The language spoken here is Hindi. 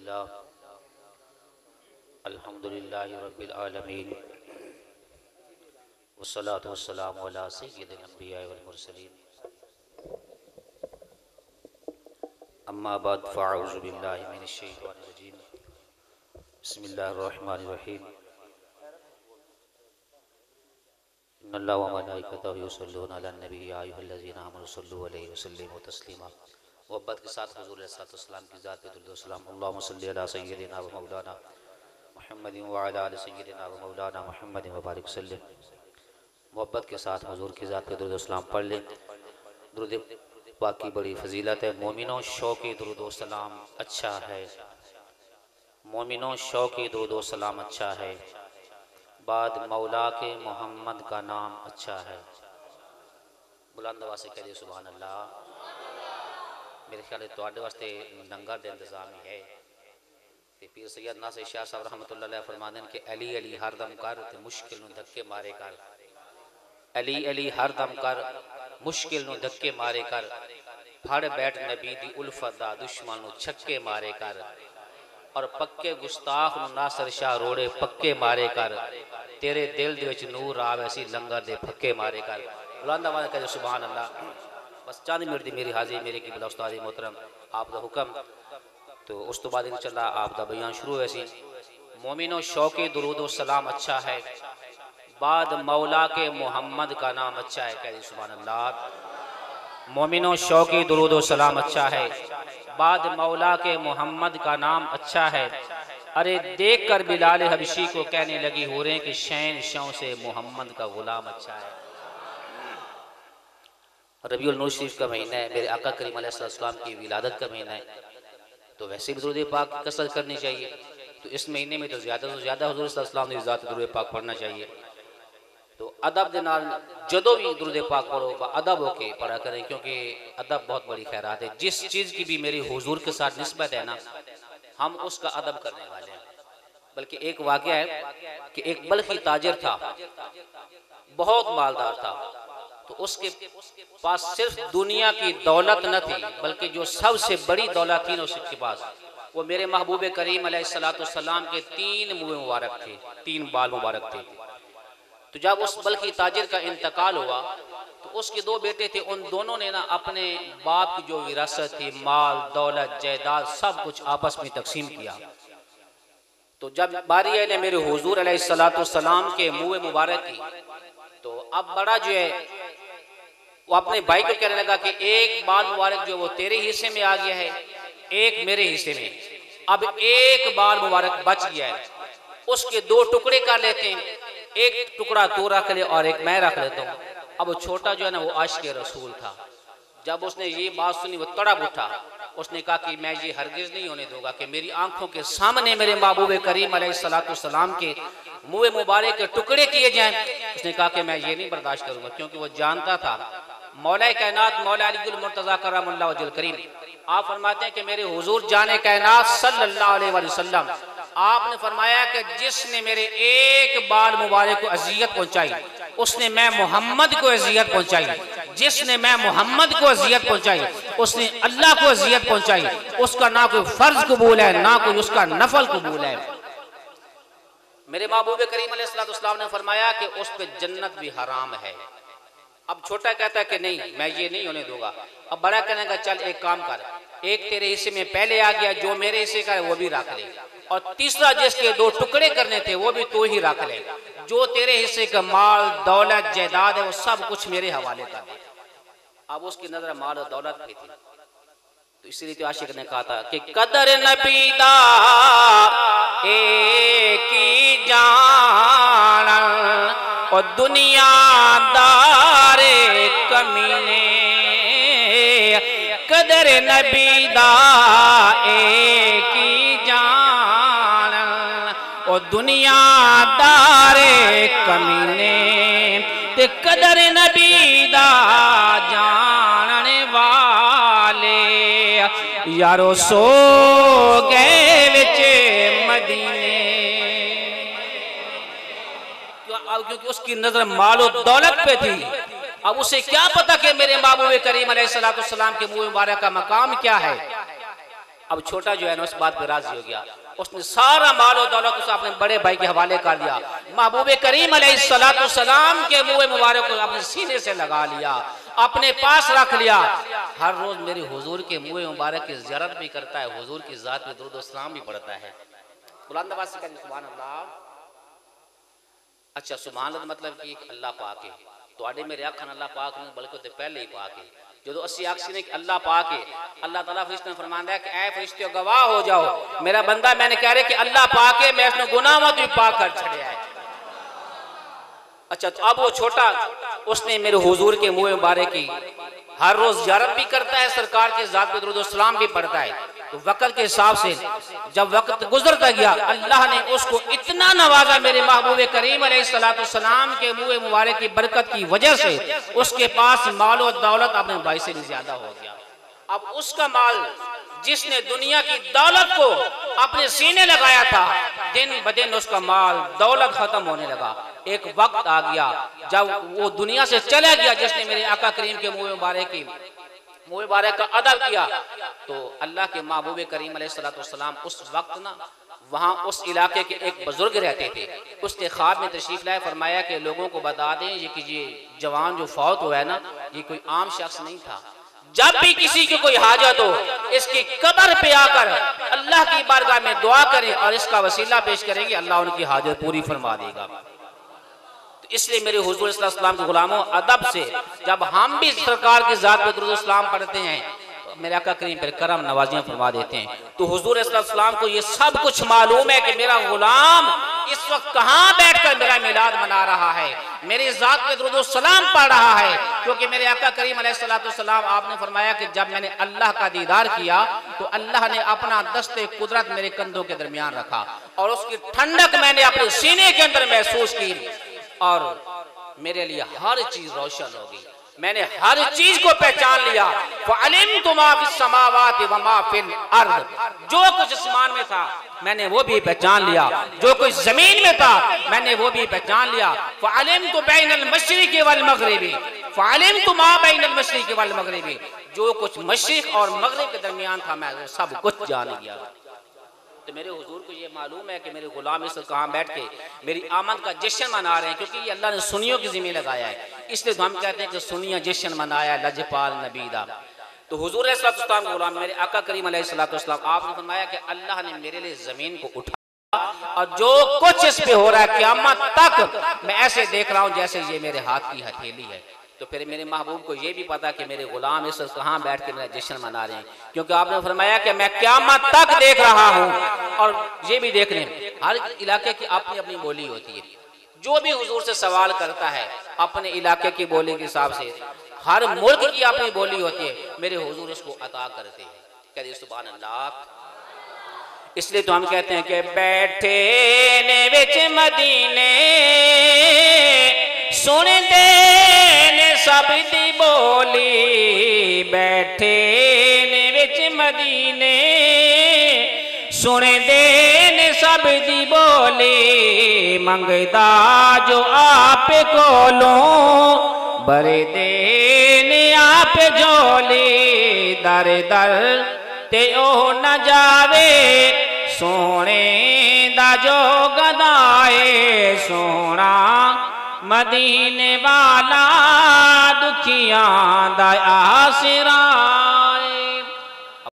बिस्मिल्लाह अल्हम्दुलिल्लाहि रब्बिल आलमीन वस्सलातु वस्सलामु अला सय्यिदिल अंबिया वल मुरसलीन अम्मा बाद फ़अऊज़ु बिल्लाहि मिनश शैतानिर रजीम बिस्मिल्लाहिर रहमानिर रहीम इन्नल्लाहा व मलाइकतहु युसल्लूना अलन नबी या अय्युहल्लज़ीना आमनु सल्लु अलैहि व सल्लिमु तस्लीमा। मोहब्बत के साथ हुज़ूर अलैहिस्सलाम की ज़ात पे दुरूद व सलाम। अल्लाहुम्मा सल्लि अला सय्यिदिना व मौलाना मुहम्मदिन व अला आलि सय्यिदिना व मौलाना मुहम्मदिन व बारिक वसल्लिम। मोहब्बत के साथ हुज़ूर की ज़ात पे दुरूद व सलाम पढ़ लें। दुरूद पाक की बड़ी फजीलत है। मोमिनों शौक़ी दुरूद व सलाम अच्छा है, मोमिनों शौक़ी दुरूद व सलाम अच्छा है, बाद मौला के मोहम्मद का नाम अच्छा है। बुलंद आवाज़ से कह दिए सुभान अल्लाह। मेरे ख्याल है तुहाडे वास्ते लंगर का इंतजाम ही है। ते पीर सैयद नासिर शाह साहब रहमतुल्लाह अलैह फरमाते हैं कि अली अली हर दम कर ते मुश्किल नूं धक्के मारे कर। अली अली हर दम कर मुश्किल नूं धक्के मारे कर, फड़ बैठ नबी दी उल्फत दा दुश्मन नूं छक्के मारे कर, और पक्के गुस्ताख नूं नासिर शाह रोड़े पक्के मारे कर। तेरे दिल दे विच नूर आवे सी लंगर दे फक्के मारे कर। बुलंद आवाज़ कहे सुभान अल्लाह। बस चंद मिनट दी मेरी हाजिरी मेरे की बला उस्ताद मोहतरम आप दा हुक्म, तो उस तो बाद इंशाअल्लाह आप दा बयान शुरू है सी। मोमिनो शौक़ी दुरूद व सलाम अच्छा है, बाद मौला के मोहम्मद का नाम अच्छा है। कह दी सुभान अल्लाह। मोमिनो शौक़ी दुरूद व सलाम अच्छा है, बाद मौला के मोहम्मद का नाम अच्छा है। अरे देख कर बिलाल हबशी को कहने लगी हो रहे कि शैन शौ से मोहम्मद का गुलाम अच्छा है। रबीउल नूर शरीफ का महीना है, मेरे आका करीम अलैहिस्सलाम की विलादत का महीना है, तो वैसे भी दुरूद पाक की कसरत करनी चाहिए। तो इस महीने में तो ज़्यादा से ज़्यादा हुज़ूर सल्लल्लाहु अलैहि वसल्लम ने दुरूद पाक पढ़ना चाहिए। तो अदब के नाल जदों भी दुरूद पाक पढ़ो अदब होके पढ़ा करें, क्योंकि अदब बहुत बड़ी खैरात है। जिस चीज़ की भी मेरी हुजूर के साथ निस्बत है ना, हम उसका अदब करने वाले हैं। बल्कि एक वाक़या है कि एक बल्खी ताजिर था, बहुत मालदार था, तो उसके पास सिर्फ दुनिया की दौलत न थी, बल्कि जो सबसे बड़ी दौलत थी ना उसके पास, वो मेरे महबूब करीम अलैहिस्सलाम के 3 मुँह मुबारक थे, 3 बाल मुबारक थे। तो जब उस बल्कि ताजिर का इंतकाल हुआ तो उसके 2 बेटे थे, उन दोनों ने ना अपने बाप की जो विरासत थी, माल दौलत जायदाद सब कुछ आपस में तकसीम किया। तो जब बारी आई ने मेरे हुजूर अलैहिस्सलाम के मुँह मुबारक की, तो अब बड़ा जो है वो अपने भाई को कहने लगा कि एक बाल मुबारक जो वो तेरे हिस्से में आ गया है, एक मेरे हिस्से में, अब एक बाल मुबारक बच गया है, उसके 2 टुकड़े कर लेते हैं, एक टुकड़ा तू रख ले और एक मैं रख लेता हूँ। अब छोटा जो है ना वो आशिक़ रसूल था। जब उसने ये बात सुनी वो तड़प उठा, उसने कहा कि मैं ये हरगिज़ नहीं होने दूंगा कि मेरी आंखों के सामने मेरे महबूब करीम अलैहिस्सलाम के मुँह मुबारक के टुकड़े किए जाएं। उसने कहा कि मैं ये नहीं बर्दाश्त करूंगा, क्योंकि वो जानता था मौला कायनात मौला अलीकुल मुर्तज़ा करमल्लाहु वजहुल करीम आप फरमाते हैं कि मेरे हुजूर जाने कायनात सल्लल्लाहु अलैहि वसल्लम आपने फरमाया कि जिसने मेरे एक बाल मुबारक को अजियत पहुंचाई उसने मैं मोहम्मद को अजियत पहुंचाई, जिसने मैं मोहम्मद को अजियत पहुंचाई उसने अल्लाह को अजियत पहुंचाई। उसका ना कोई फर्ज कबूल है ना कोई उसका नफल कबूल है। मेरे महबूब करीम अलैहिस्सलाम ने फरमाया कि उस पर जन्नत भी हराम है। अब छोटा कहता है कि नहीं मैं ये नहीं होने दूंगा। अब बड़ा कहने का चल एक काम कर, एक तेरे हिस्से में पहले आ गया, जो मेरे हिस्से का है वो भी रख ले, और तीसरा जिसके 2 टुकड़े करने थे वो भी तू ही रख ले। जो तेरे हिस्से का माल दौलत जायदाद है वो सब कुछ मेरे हवाले कर दे। अब उसकी नजर माल और दौलत पे थी, तो इसलिए तो आशिक ने कहा था कि कदर नबी दा एक ही जान और दुनियादारे कमीने, कदर नबी दा एक ही जान और दुनियादारे कमीने, ते कदर नबी दा जानने वाले यारो सो गए विच मदीने। क्योंकि उसकी नजर मालो दौलत पे थी। अब उसे क्या पता कि मेरे महबूब करीम अलैहिस्सलाम के मुँह मुबारक का मकाम क्या है। अब छोटा जो है ना उस बात पे राजी हो गया, उसने सारा माल और दौलत उसे अपने बड़े भाई के हवाले कर दिया। महबूब करीम अलैहिस्सलाम के मुँह मुबारक को अपने सीने से लगा लिया, अपने पास रख लिया। हर रोज मेरे हुजूर के मुँह मुबारक की ज़ियारत भी करता है, हुजूर की ज़ात में दुरूद व सलाम भी पढ़ता है। बुलंद आवाज़ से कहिए सुभान अल्लाह। अच्छा, सुभान अल्लाह मतलब कि अल्लाह पाक है, तो मेरे आखन अल्लाह पाक नहीं बल्कि तो पहले ही पाक है। जो अस्सी आखसी ने कि अल्लाह पाक है, अल्लाह ताला फरिश्ते ने फरमाया है कि ऐ फरिश्ते गवाह हो जाओ, मेरा बंदा मैंने कह रहे कि अल्लाह पाक है, मैं उसने गुनाह मत भी पाक कर छड़िया है। अच्छा, तो अब वो छोटा उसने मेरे हुजूर के मुँह मुबारक की हर रोज ज़ियारत भी करता है, सरकार के ज़ात पे दुरूद व सलाम भी पढ़ता है। तो वक़्त के हिसाब से जब वक़्त गुजरता गया, अल्लाह ने उसको इतना नवाजा मेरे महबूब करीम अलैहिस्सलाम के मुँह मुबारक की बरकत की वजह से उसके पास माल और दौलत अपने भाई से भी ज्यादा हो गया। अब उसका माल, जिसने दुनिया की दौलत को अपने सीने लगाया था, दिन ब दिन उसका माल दौलत खत्म होने लगा। एक वक्त आ गया जब वो दुनिया से चला गया, जिसने मेरे आका करीम के मुँह मुबारक का अदब किया। तो अल्लाह के महबूब करीम अलैहिस्सलाम उस वक्त ना वहाँ उस इलाके के एक बुजुर्ग रहते थे, उसके ख्वाब में तशरीफ लाए, फरमाया कि लोगों को बता दें ये जवान जो फौत हुआ है ना, ये कोई आम शख्स नहीं था। जब भी किसी की कोई हाजत हो, इसकी कब्र पे आकर अल्लाह की बारगाह में दुआ करें और इसका वसीला पेश करेंगे, अल्लाह उनकी हाजत पूरी फरमा देगा। तो इसलिए मेरे हुजूर सल्लल्लाहु अलैहि वसल्लम के गुलामों, अदब से जब हम भी सरकार की ज़ात पे दुरूद सलाम पढ़ते हैं, तो मेरे आका करीम पर करम नवाजियां फरमा देते हैं। तो हुजूर सल्लल्लाहु अलैहि वसल्लम को ये सब कुछ मालूम है कि मेरा गुलाम इस वक्त कहाँ बैठकर मेरा मिलाद मना रहा है, मेरी ज़ात पे दुरूद सलाम पढ़ रहा है। क्योंकि मेरे आका करीम अलैहिस्सलाम आपने फरमाया कि जब मैंने अल्लाह का दीदार किया तो अल्लाह ने अपना दस्ते कुदरत मेरे कंधों के दरमियान रखा और उसकी ठंडक मैंने अपने सीने के अंदर महसूस की और मेरे लिए हर चीज रोशन हो गई। मैंने हर चीज को पहचान लिया। फ़अलिमतु मा फिस समावाति व मा फिल अर्द, जो कुछ आसमान में था मैंने वो भी पहचान लिया, जो कुछ जमीन में था मैंने वो भी पहचान लिया। फ़अलिमतु बैनल मशरिक़ि वल मग़रिबि, फ़अलिमतु मा बैनल मशरिक़ि वल मग़रिबि, जो कुछ मशरिक़ और मग़रिब के दरमियान था मैं वो सब कुछ जान गया। तो मेरे हुजूर को ये मालूम है कि मेरे गुलाम इस कहाँ बैठ के मेरी आमद का जश्न मना रहे हैं, क्योंकि ये अल्लाह ने सुनियों की ज़िम्मे लगाया है। इसलिए तो हम कहते हैं कि सुनिया जश्न मनाया लजपाल नबीदा। तो हुजूर सल्लल्लाहु अलैहि वसल्लम मेरे आका करीम अलैहिस्सलाम आपने फरमाया कि अल्लाह ने मेरे लिए ज़मीन को उठाया और जो कुछ इस पे हो रहा है क़यामत तक मैं ऐसे देख रहा हूँ जैसे ये मेरे हाथ की हथेली है। तो फिर मेरे महबूब को ये भी पता कि मेरे गुलाम इस कहाँ बैठ के मेरा जश्न मना रहे हैं, क्योंकि आपने फरमाया कि मैं क़यामत तक देख रहा हूँ। और ये भी देख लें, हर इलाके की अपनी अपनी बोली होती है। जो भी हुजूर से सवाल करता है अपने इलाके की बोली के हिसाब से, हर मुल्क की अपनी बोली होती है, मेरे हुजूर उसको अता करते हैं। कहिए सुभान अल्लाह। इसलिए तो हम कहते हैं कि बैठे ने विच मदीने सुनते ने सब दी बोली, बैठे ने विच मदीने सुनते ने सब दी बोली, मंगदा जो आप कोलों बरे देने आप जोली, दर दर ते ओ न जावे सोने दा जो गदाए, सोना मदीने वाला दुखियां दा आसरा।